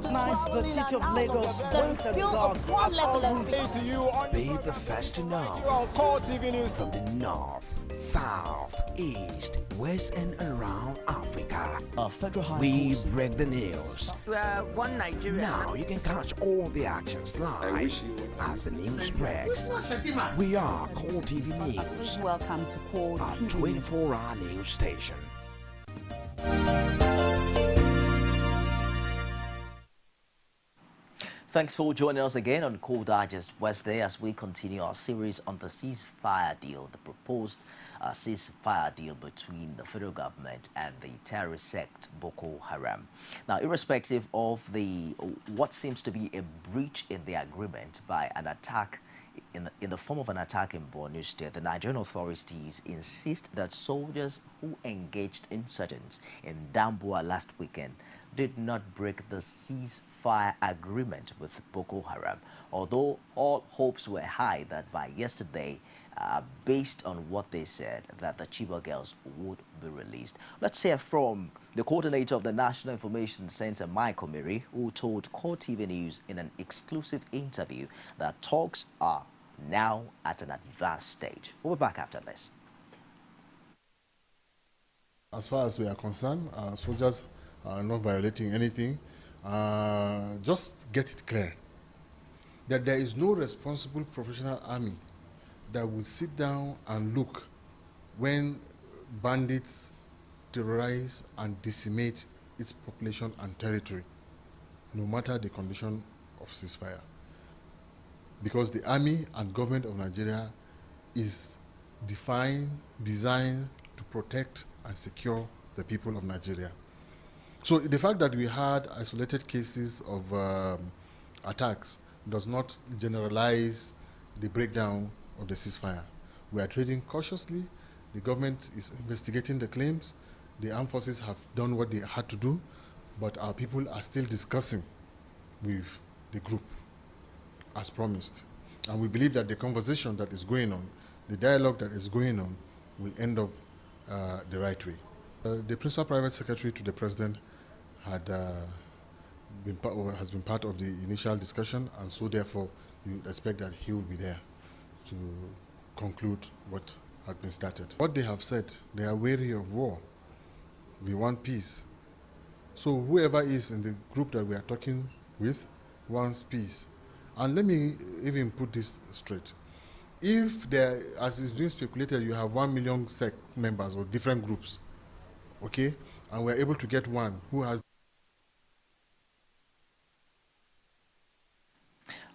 Tonight, the city of Lagos waits a dog as all routes Be the first to know. From the north, south, east, west, and around Africa, we break the news. One Nigeria. Now you can catch all the actions live as the news breaks. We are Core TV News. Welcome to Core TV News. 24-hour news station. Thanks for joining us again on Core Digest Wednesday as we continue our series on the ceasefire deal, the proposed ceasefire deal between the federal government and the terrorist sect Boko Haram. Now, irrespective of what seems to be a breach in the agreement by an attack in the form of an attack in Borno State, the Nigerian authorities insist that soldiers who engaged insurgents in Damboa last weekend did not break the ceasefire agreement with Boko Haram, although all hopes were high that by yesterday, based on what they said, that the Chibok girls would be released. Let's hear from the coordinator of the National Information Center, Michael Miri, who told Core TV News in an exclusive interview that talks are now at an advanced stage. We'll be back after this. As far as we are concerned, soldiers are not violating anything. Just get it clear that there is no responsible professional army that will sit down and look when bandits terrorize and decimate its population and territory, no matter the condition of ceasefire. Because the army and government of Nigeria is designed to protect and secure the people of Nigeria. So the fact that we had isolated cases of attacks does not generalize the breakdown of the ceasefire. We are trading cautiously. The government is investigating the claims. The armed forces have done what they had to do, but our people are still discussing with the group as promised. And we believe that the conversation that is going on, the dialogue that is going on, will end up the right way. The principal private secretary to the president has been part of the initial discussion, and so therefore you expect that he will be there to conclude what has been started. What they have said, they are weary of war. They want peace. So whoever is in the group that we are talking with wants peace. And let me even put this straight. If there, as is being speculated, you have 1 million sect members or different groups, okay, and we're able to get one who has.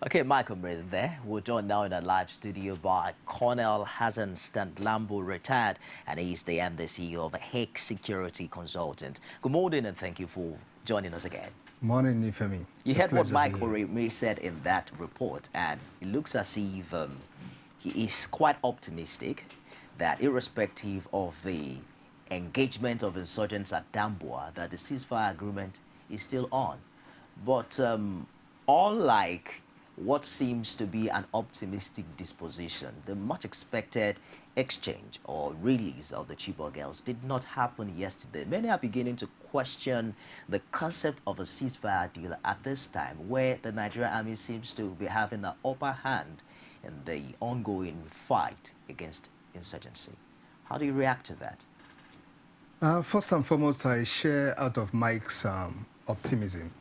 Okay, Michael Miri there. We're joined now in a live studio by Colonel Hassan Standlambo, retired, and he's the MD CEO of Hague Security Consultant. Good morning and thank you for joining us again. Morning, Nifemi. You heard what Michael Miri said in that report, and it looks as if he is quite optimistic that irrespective of the engagement of insurgents at Damboa, that the ceasefire agreement is still on. But unlike what seems to be an optimistic disposition, the much expected exchange or release of the Chibok girls did not happen yesterday. Many are beginning to question the concept of a ceasefire deal at this time, where the Nigerian army seems to be having the upper hand in the ongoing fight against insurgency. How do you react to that? First and foremost, I share out of Mike's optimism.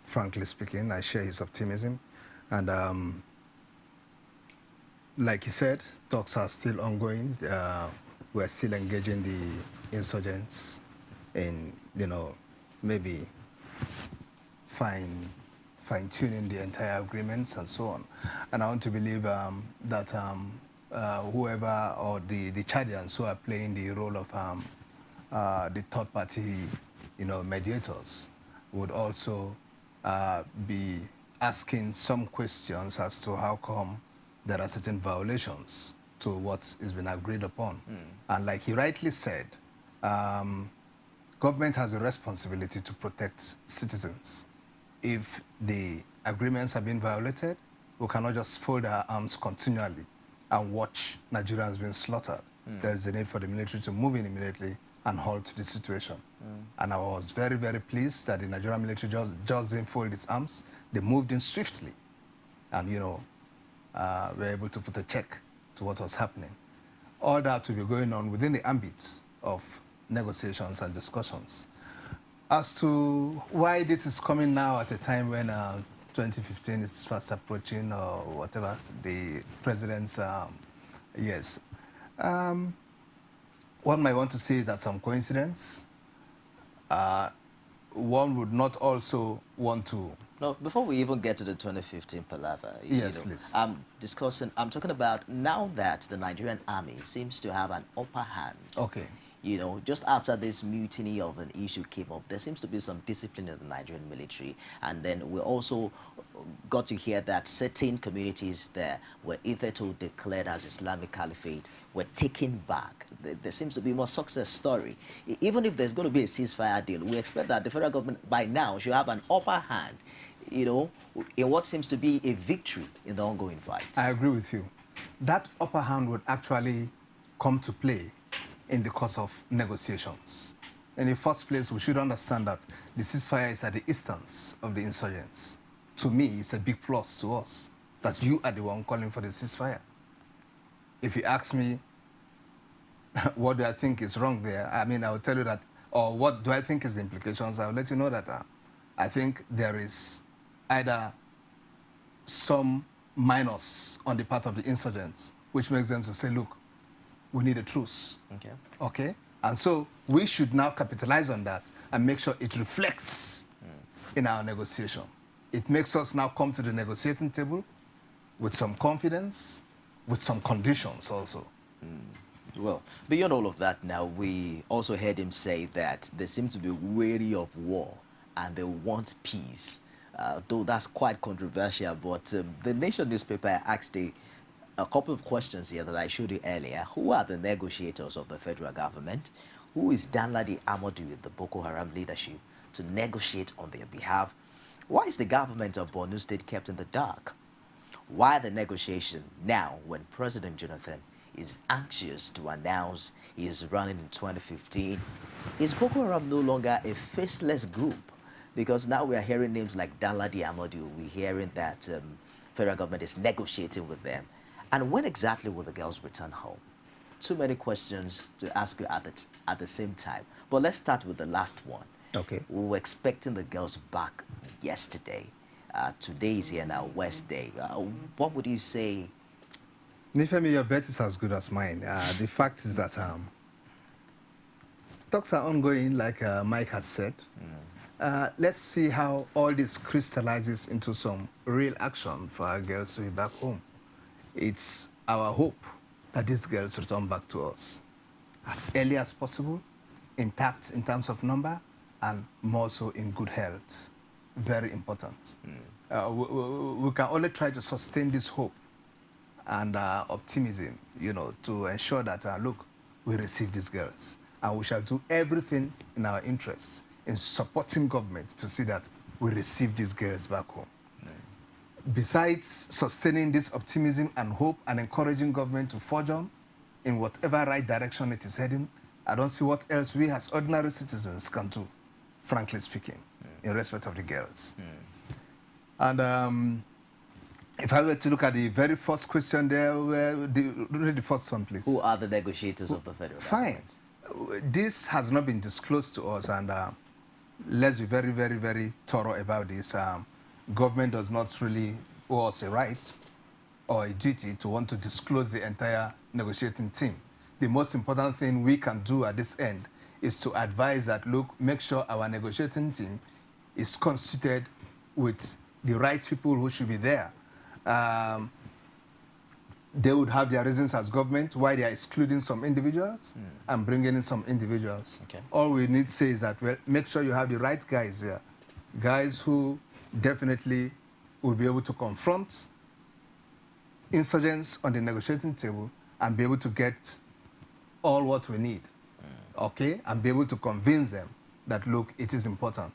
Frankly speaking, I share his optimism. And like he said, talks are still ongoing. We're still engaging the insurgents in, maybe fine-tuning the entire agreements and so on. And I want to believe that whoever or the Chadians who are playing the role of the third-party, mediators would also be asking some questions as to how come there are certain violations to what has been agreed upon. And like he rightly said, government has a responsibility to protect citizens. If the agreements have been violated, we cannot just fold our arms continually and watch Nigerians being slaughtered. There is a need for the military to move in immediately and halt the situation. And I was very, very pleased that the Nigerian military just didn't fold its arms. They moved in swiftly and, you know, were able to put a check to what was happening. All that will be going on within the ambit of negotiations and discussions. As to why this is coming now at a time when 2015 is fast approaching or whatever, the president's, yes. One might want to say that some coincidence. One would not also want to... No, before we even get to the 2015 palaver, yes, please. I'm talking about now that the Nigerian army seems to have an upper hand. Okay. You know, just after this mutiny of an issue came up, there seems to be some discipline in the Nigerian military. And then we also got to hear that certain communities there were hitherto declared as Islamic Caliphate were taken back. There seems to be more success story. Even if there's going to be a ceasefire deal, we expect that the federal government by now should have an upper hand, you know, in what seems to be a victory in the ongoing fight. I agree with you. That upper hand would actually come to play in the course of negotiations. In the first place, we should understand that the ceasefire is at the instance of the insurgents. To me, it's a big plus to us that you are the one calling for the ceasefire. If you ask me, what do I think is wrong there? I mean, I will tell you that, or what do I think is the implications? I will let you know that I think there is either some minus on the part of the insurgents, which makes them to say, look, we need a truce. Okay. Okay? And so we should now capitalize on that and make sure it reflects in our negotiation. It makes us now come to the negotiating table with some confidence, with some conditions also. Well, beyond all of that now, we also heard him say that they seem to be weary of war and they want peace. Though that's quite controversial, but the Nation newspaper asked a couple of questions here that I showed you earlier. Who are the negotiators of the federal government? Who is Danladi Amadu with the Boko Haram leadership to negotiate on their behalf? Why is the government of Borno State kept in the dark? Why the negotiation now when President Jonathan is anxious to announce he is running in 2015? Is Boko Haram no longer a faceless group? Because now we are hearing names like Danladi Amadu. We're hearing that federal government is negotiating with them. And when exactly will the girls return home? Too many questions to ask you at the same time. But let's start with the last one. Okay. We were expecting the girls back yesterday. Today is here now, Wednesday. What would you say? Nifemi, your bet is as good as mine. The fact is that talks are ongoing, like Mike has said. Let's see how all this crystallizes into some real action for our girls to be back home. It's our hope that these girls return back to us as early as possible, intact in terms of number, and more so in good health. Very important. We can only try to sustain this hope and optimism, you know, to ensure that, look, we receive these girls. And we shall do everything in our interests in supporting government to see that we receive these girls back home. Besides sustaining this optimism and hope and encouraging government to forge on in whatever right direction it is heading, I don't see what else we as ordinary citizens can do, frankly speaking, in respect of the girls. And if I were to look at the very first question there, read the first one, please. Who are the negotiators of the federal government? Fine. This has not been disclosed to us, and let's be very, very, very thorough about this. Government does not really owe us a right or a duty to want to disclose the entire negotiating team. The most important thing we can do at this end is to advise that, look, make sure our negotiating team is constituted with the right people who should be there. They would have their reasons as government why they are excluding some individuals and bringing in some individuals. Okay. All we need to say is that, well, make sure you have the right guys there, guys who definitely will be able to confront insurgents on the negotiating table and be able to get all what we need, okay, and be able to convince them that, look, it is important,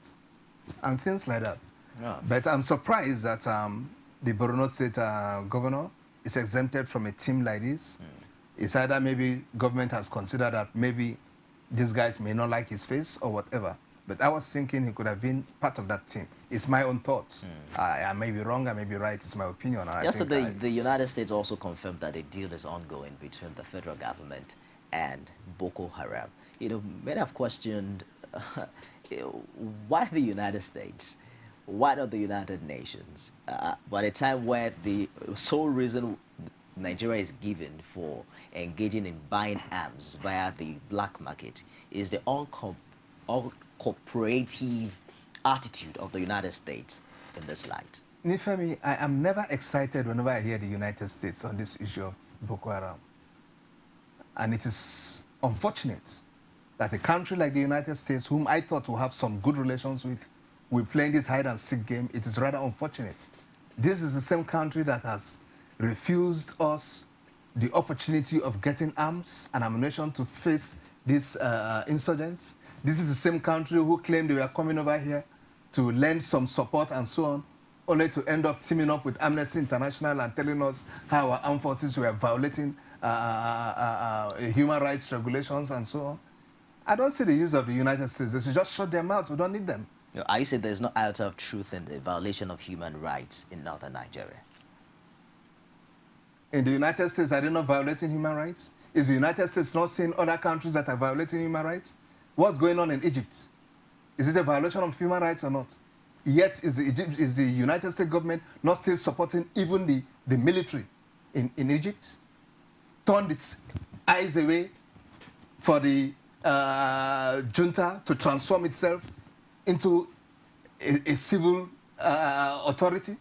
and things like that. Yeah. But I'm surprised that the Borno State governor is exempted from a team like this. It's either maybe government has considered that maybe these guys may not like his face or whatever. But I was thinking he could have been part of that team. It's my own thoughts. I may be wrong, I may be right. It's my opinion. Yesterday, the United States also confirmed that a deal is ongoing between the federal government and Boko Haram. You know, many have questioned why the United States? Why not the United Nations? By the time where the sole reason Nigeria is given for engaging in buying arms via the black market is the uncooperative attitude of the United States in this light. Nifemi, I am never excited whenever I hear the United States on this issue of Boko Haram. And it is unfortunate that a country like the United States, whom I thought would have some good relations with, we're playing this hide-and-seek game. It is rather unfortunate. This is the same country that has refused us the opportunity of getting arms and ammunition to face these insurgents. This is the same country who claimed they were coming over here to lend some support and so on, only to end up teaming up with Amnesty International and telling us how our armed forces were violating human rights regulations and so on. I don't see the use of the United States. They should just shut their mouths. We don't need them. I say there's no iota of truth in the violation of human rights in northern Nigeria. In the United States, are they not violating human rights? Is the United States not seeing other countries that are violating human rights? What's going on in Egypt? Is it a violation of human rights or not? Yet, is the United States government not still supporting even the military in Egypt? Turned its eyes away for the junta to transform itself into a civil authority?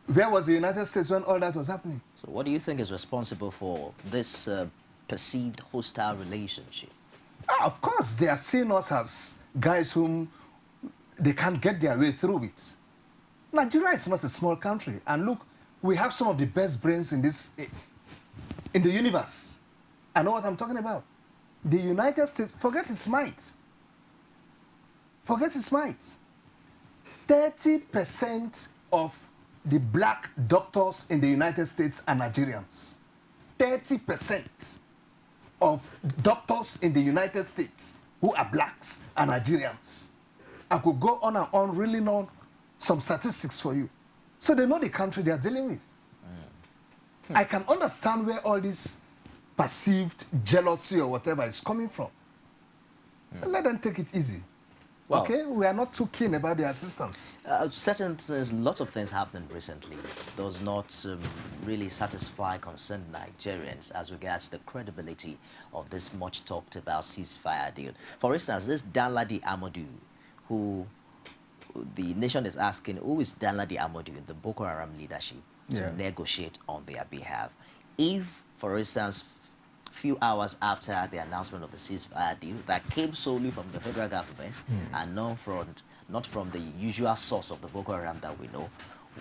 Where was the United States when all that was happening? So what do you think is responsible for this perceived hostile relationship? Of course, they are seeing us as guys whom they can't get their way through with. Nigeria is not a small country. And look, we have some of the best brains in the universe. I know what I'm talking about. The United States, forget its might. Forget its might. 30% of the black doctors in the United States are Nigerians. 30% of doctors in the United States who are blacks are Nigerians. I could go on and on reeling on some statistics for you. So they know the country they are dealing with. I can understand where all this perceived jealousy or whatever is coming from. Let them take it easy. Well, okay, we are not too keen about the assistance. Certain things, lots of things happened recently does not really satisfy concerned Nigerians as regards the credibility of this much talked about ceasefire deal. For instance, this Danladi Amadou, who the nation is asking, who is Danladi Amadou in the Boko Haram leadership to negotiate on their behalf? If, for instance, few hours after the announcement of the ceasefire deal that came solely from the federal government and not from the usual source of the Boko Haram that we know,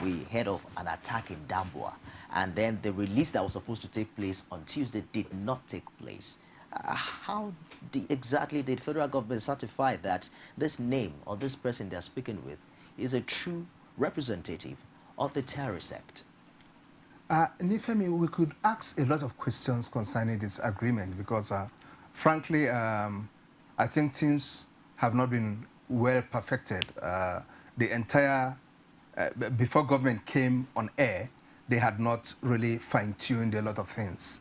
we heard of an attack in Damboa, and then the release that was supposed to take place on Tuesday did not take place. How exactly did federal government certify that this name or this person they're speaking with is a true representative of the terrorist sect? Nifemi, we could ask a lot of questions concerning this agreement because, frankly, I think things have not been well perfected. The entire, before government came on air, they had not really fine-tuned a lot of things.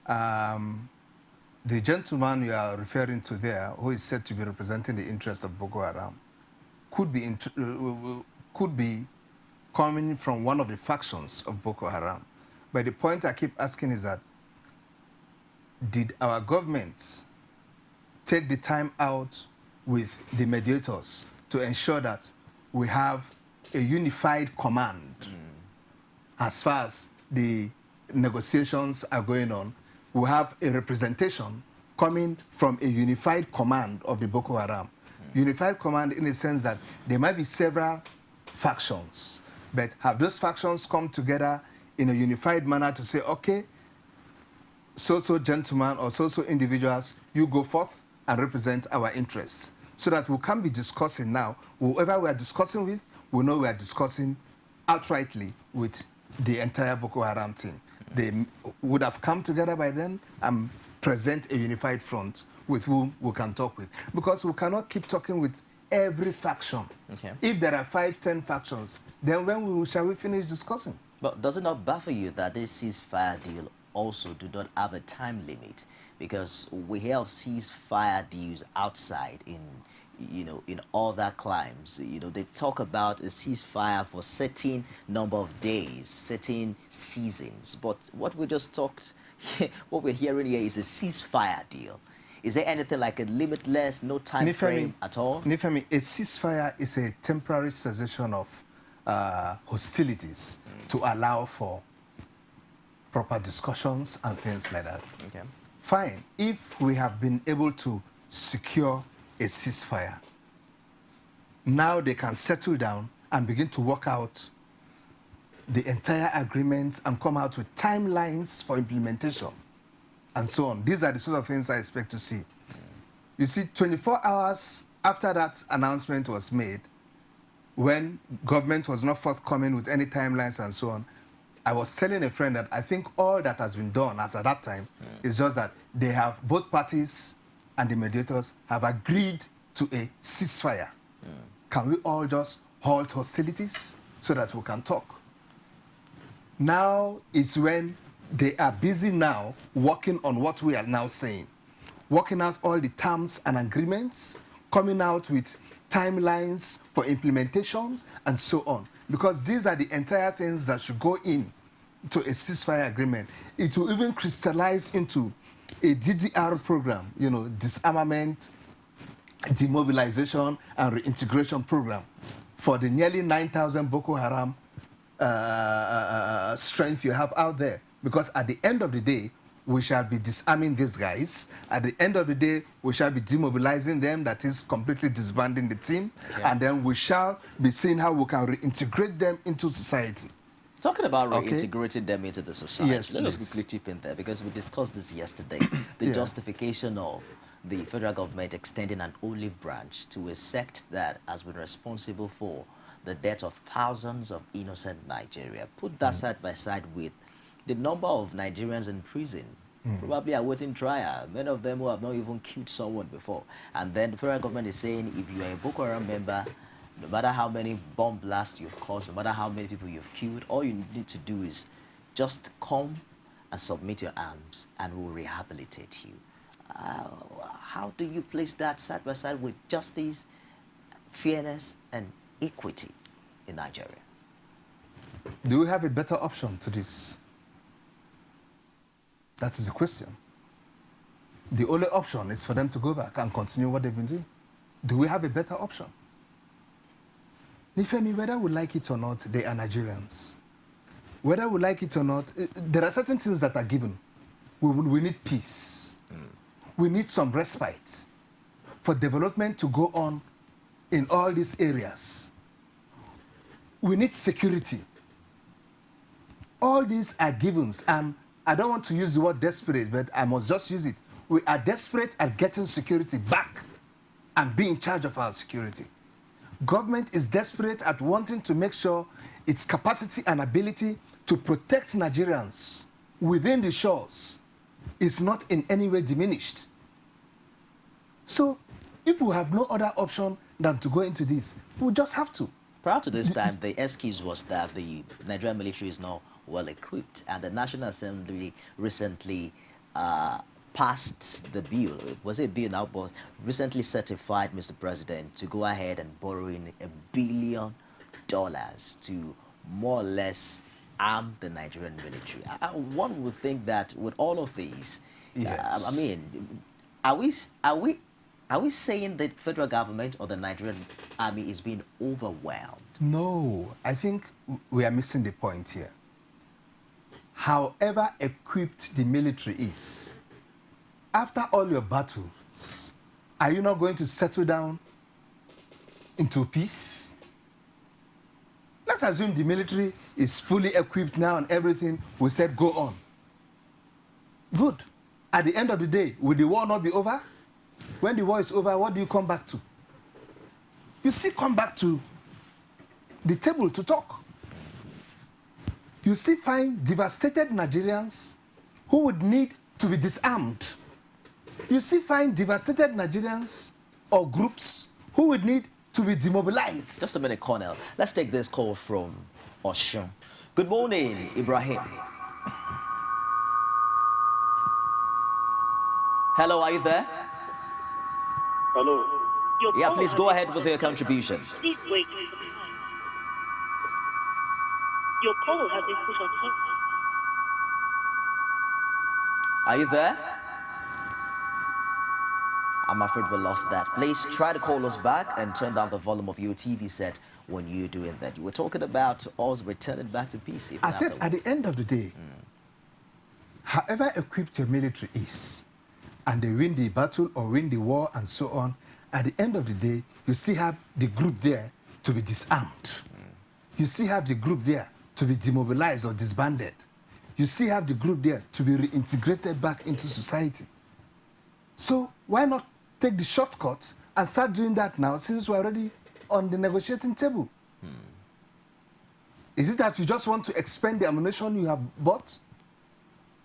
The gentleman you are referring to there, who is said to be representing the interest of Boko Haram, could be coming from one of the factions of Boko Haram. But the point I keep asking is that, did our government take the time out with the mediators to ensure that we have a unified command as far as the negotiations are going on? We have a representation coming from a unified command of the Boko Haram. Unified command in the sense that there might be several factions, but have those factions come together in a unified manner to say, okay, so-so gentlemen or so-so individuals, you go forth and represent our interests, so that we can be discussing now. Whoever we are discussing with, we know we are discussing outrightly with the entire Boko Haram team. They would have come together by then and present a unified front with whom we can talk with. Because we cannot keep talking with every faction. Okay. If there are 5, 10 factions, then when shall we finish discussing? But does it not baffle you that this ceasefire deal also do not have a time limit? Because we hear of ceasefire deals outside in, in other climes. They talk about a ceasefire for certain number of days, certain seasons. But what we just talked, what we're hearing here is a ceasefire deal. Is there anything like a limitless, no time frame at all? Nifemi, a ceasefire is a temporary cessation of hostilities to allow for proper discussions and things like that. Okay. Fine. If we have been able to secure a ceasefire, now they can settle down and begin to work out the entire agreements and come out with timelines for implementation and so on. These are the sort of things I expect to see. You see, 24 hours after that announcement was made, when government was not forthcoming with any timelines and so on, I was telling a friend that I think all that has been done as at that time is just that they have, both parties and the mediators have agreed to a ceasefire. Can we all just halt hostilities so that we can talk? Now is when they are busy now working on what we are now saying, working out all the terms and agreements, coming out with timelines for implementation and so on. Because these are the entire things that should go in to a ceasefire agreement. It will even crystallize into a DDR program, disarmament, demobilization, and reintegration program for the nearly 9,000 Boko Haram strength you have out there. Because at the end of the day, we shall be disarming these guys. At the end of the day, we shall be demobilizing them, that is completely disbanding the team. Okay. And then we shall be seeing how we can reintegrate them into society. Talking about reintegrating them into the society, yes, let us quickly chip in there, because we discussed this yesterday. The justification of the federal government extending an olive branch to a sect that has been responsible for the death of thousands of innocent Nigerians. Put that side by side with the number of Nigerians in prison, probably awaiting trial, many of them who have not even killed someone before. And then the federal government is saying, if you are a Boko Haram member, no matter how many bomb blasts you've caused, no matter how many people you've killed, all you need to do is just come and submit your arms and we'll rehabilitate you. How do you place that side by side with justice, fairness, and equity in Nigeria? Do we have a better option to this? That is the question. The only option is for them to go back and continue what they've been doing. Do we have a better option? Nifemi, whether we like it or not, they are Nigerians. Whether we like it or not, there are certain things that are given. We need peace. We need some respite for development to go on in all these areas. We need security. All these are givens, and I don't want to use the word desperate, but I must just use it. We are desperate at getting security back and be in charge of our security. Government is desperate at wanting to make sure its capacity and ability to protect Nigerians within the shores is not in any way diminished. So, if we have no other option than to go into this, we just have to. Prior to this time, the excuse was that the Nigerian military is not well equipped, and the National Assembly recently passed the bill. Was it a bill now? But recently certified, Mr. President, to go ahead and borrow in $1 billion to more or less arm the Nigerian military. One would think that with all of these, I mean, are we saying the federal government or the Nigerian army is being overwhelmed? No, I think we are missing the point here. However equipped the military is, after all your battles, are you not going to settle down into peace? Let's assume the military is fully equipped now and everything. We said go on. Good. At the end of the day, will the war not be over? When the war is over, what do you come back to? You still come back to the table to talk. You still find devastated Nigerians who would need to be disarmed. you still find devastated Nigerians or groups who would need to be demobilized. Just a minute, Colonel. Let's take this call from Oshun. Good morning, Ibrahim. Hello, are you there? Hello. Yeah, please go ahead with your contribution. Please wait. Your call has been put on hold. Are you there? I'm afraid we lost that. Please try to call us back and turn down the volume of your TV set when you're doing that. You were talking about us returning back to peace. I said at the end of the day, however equipped your military is, and they win the battle or win the war and so on, at the end of the day, you still have the group there to be disarmed. You still have the group there to be demobilized or disbanded. You still have the group there to be reintegrated back into society. So why not take the shortcuts and start doing that now, since we're already on the negotiating table? Is it that you just want to expend the ammunition you have bought?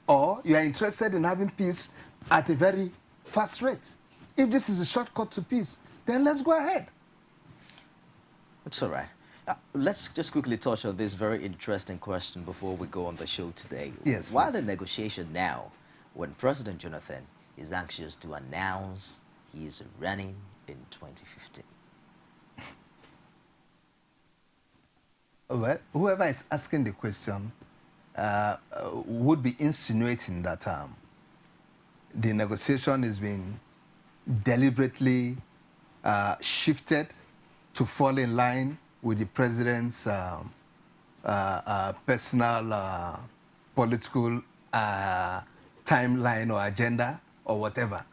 Or you are interested in having peace at a very fast rate? If this is a shortcut to peace, then let's go ahead. It's all right. Let's just quickly touch on this very interesting question before we go on the show today. Yes, why please. the negotiation now when President Jonathan is anxious to announce he is running in 2015? Well, whoever is asking the question would be insinuating that the negotiation is being deliberately shifted to fall in line with the president's personal political timeline or agenda or whatever.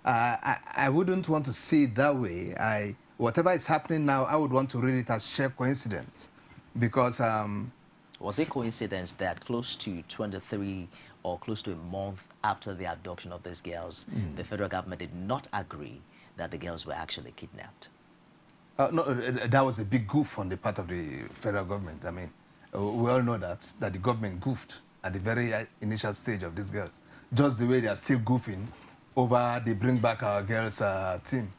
I wouldn't want to see it that way. Whatever is happening now, I would want to read it as sheer coincidence, because was it coincidence that close to 23 or close to a month after the abduction of these girls, the federal government did not agree that the girls were actually kidnapped? No, that was a big goof on the part of the federal government. I mean, we all know that the government goofed at the very initial stage of these girls. Just the way they are still goofing over the Bring Back Our Girls team.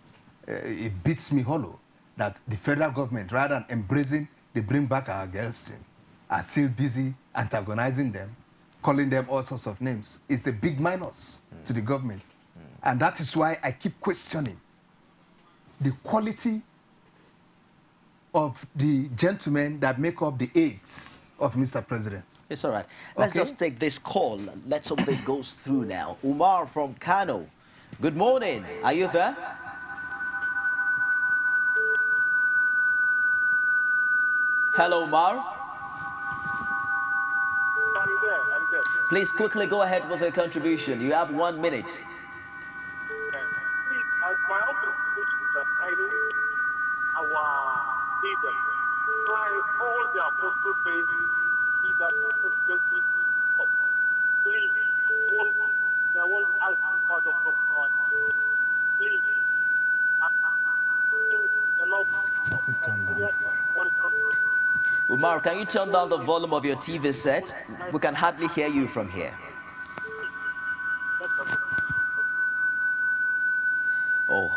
It beats me hollow that the federal government, rather than embracing the Bring Back Our Girls team, are still busy antagonizing them, calling them all sorts of names. It's a big minus to the government. And that is why I keep questioning the quality of the gentlemen that make up the aides of Mr. President. It's all right. Let's just take this call. Let's hope this goes through now. Umar from Kano. Good morning. Are you there? Hello, Umar. I'm there. Please quickly go ahead with your contribution. You have 1 minute. Please, my observation is that I need our leaders try all their possible ways that justice. Please, I won't ask for the point. Please, Umar, can you turn down the volume of your TV set? We can hardly hear you from here. Oh,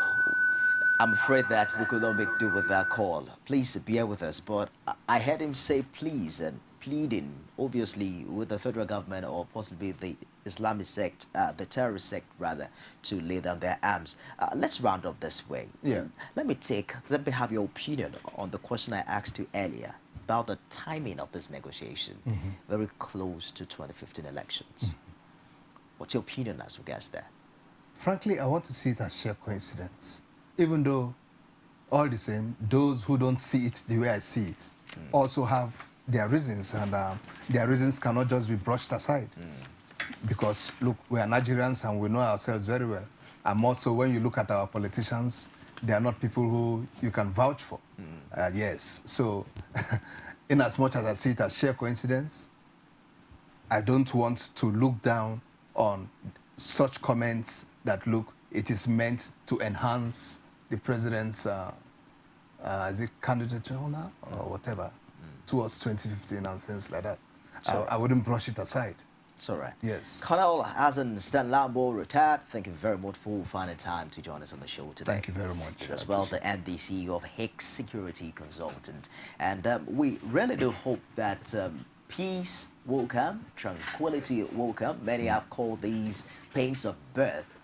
I'm afraid that we could not make do with that call. Please bear with us. But I heard him say please and pleading, obviously, with the federal government or possibly the Islamic sect, the terrorist sect rather, to lay down their arms. Let's round up this way. Yeah. Let me have your opinion on the question I asked you earlier about the timing of this negotiation, very close to 2015 elections. What's your opinion as regards that? Frankly, I want to see it as sheer coincidence. Even though, all the same, those who don't see it the way I see it also have their reasons, and their reasons cannot just be brushed aside. Because, look, we are Nigerians and we know ourselves very well. And also, when you look at our politicians, they are not people who you can vouch for. Yes, so in as much as I see it as sheer coincidence, I don't want to look down on such comments that, look, it is meant to enhance the president's is it candidature now or whatever towards 2015 and things like that. So I wouldn't brush it aside. It's all right. Yes. Colonel Hassan Stanlambo, retired, thank you very much for finding time to join us on the show today. Thank you very much. As well, and the CEO of Hicks Security Consultant. And we really do hope that peace will come, tranquility will come. Many have called these pains of birth,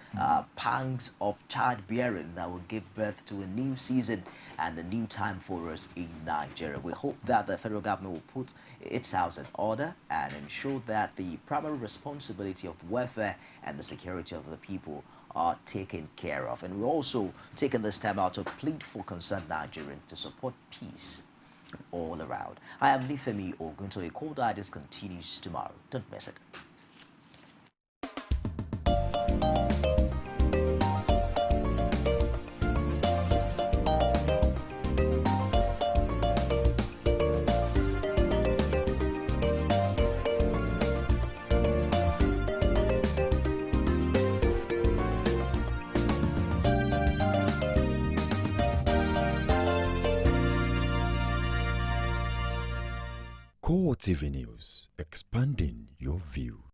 pangs of childbearing that will give birth to a new season and a new time for us in Nigeria. We hope that the federal government will put its house in order and ensure that the primary responsibility of welfare and the security of the people are taken care of. And we're also taking this time out to plead for concerned Nigerians to support peace all around. I am Nifemi Ogunto. A Cold Digest continues tomorrow. Don't miss it. Core TV News, expanding your view.